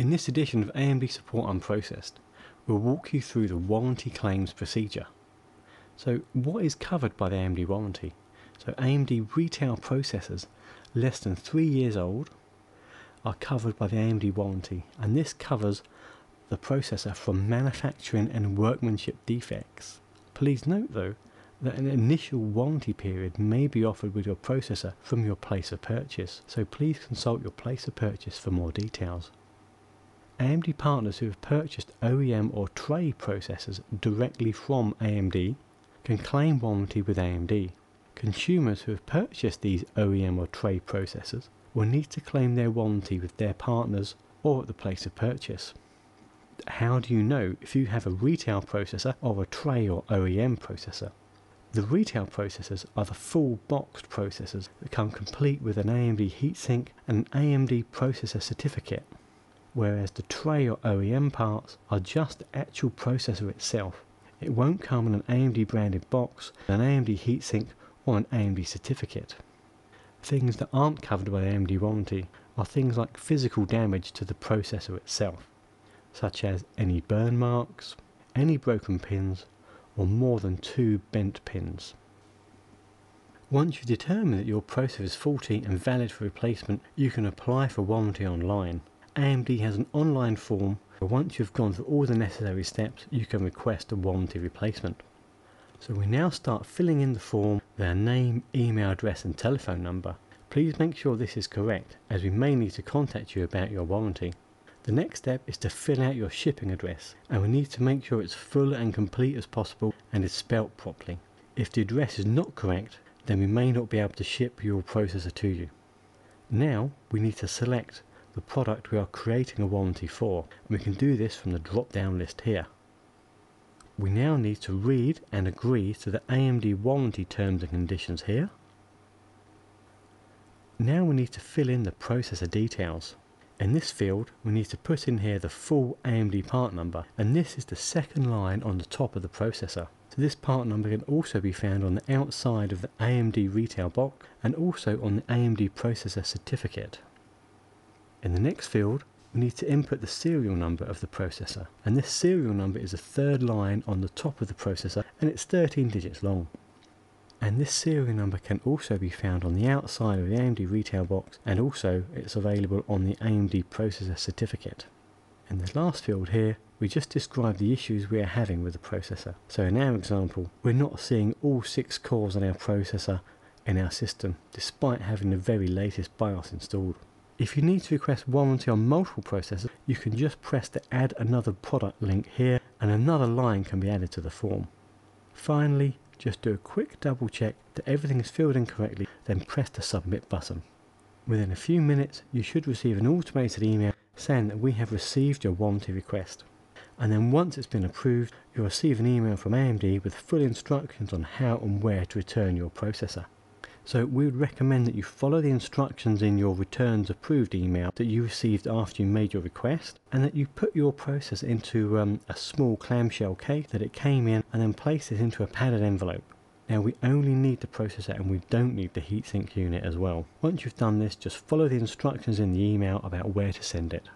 In this edition of AMD Support Unprocessed, we'll walk you through the warranty claims procedure. So what is covered by the AMD warranty? So AMD retail processors less than 3 years old are covered by the AMD warranty, and this covers the processor from manufacturing and workmanship defects. Please note though that an initial warranty period may be offered with your processor from your place of purchase, so please consult your place of purchase for more details. AMD partners who have purchased OEM or tray processors directly from AMD can claim warranty with AMD. Consumers who have purchased these OEM or tray processors will need to claim their warranty with their partners or at the place of purchase. How do you know if you have a retail processor or a tray or OEM processor? The retail processors are the full boxed processors that come complete with an AMD heatsink and an AMD processor certificate, whereas the tray or OEM parts are just the actual processor itself. It won't come in an AMD branded box, an AMD heatsink or an AMD certificate. Things that aren't covered by the AMD warranty are things like physical damage to the processor itself, such as any burn marks, any broken pins, or more than 2 bent pins. Once you determine that your processor is faulty and valid for replacement, you can apply for warranty online. AMD has an online form where once you've gone through all the necessary steps, you can request a warranty replacement. So we now start filling in the form with our name, email address and telephone number. Please make sure this is correct, as we may need to contact you about your warranty. The next step is to fill out your shipping address, and we need to make sure it's full and complete as possible and is spelt properly. If the address is not correct, then we may not be able to ship your processor to you. Now we need to select the product we are creating a warranty for, and we can do this from the drop down list here. We now need to read and agree to the AMD warranty terms and conditions here. Now we need to fill in the processor details. In this field we need to put in here the full AMD part number, and this is the second line on the top of the processor. So this part number can also be found on the outside of the AMD retail box and also on the AMD processor certificate. In the next field we need to input the serial number of the processor, and this serial number is the third line on the top of the processor and it's 13 digits long. And this serial number can also be found on the outside of the AMD retail box, and also it's available on the AMD processor certificate. In this last field here we just describe the issues we are having with the processor. So in our example we're not seeing all 6 cores on our processor in our system despite having the very latest BIOS installed. If you need to request warranty on multiple processors, you can just press the add another product link here and another line can be added to the form. Finally, just do a quick double check that everything is filled in correctly, then press the submit button. Within a few minutes you should receive an automated email saying that we have received your warranty request. And then once it's been approved, you'll receive an email from AMD with full instructions on how and where to return your processor. So we would recommend that you follow the instructions in your returns approved email that you received after you made your request, and that you put your processor into a small clamshell case that it came in, and then place it into a padded envelope. Now we only need the processor and we don't need the heatsink unit as well. Once you've done this, just follow the instructions in the email about where to send it.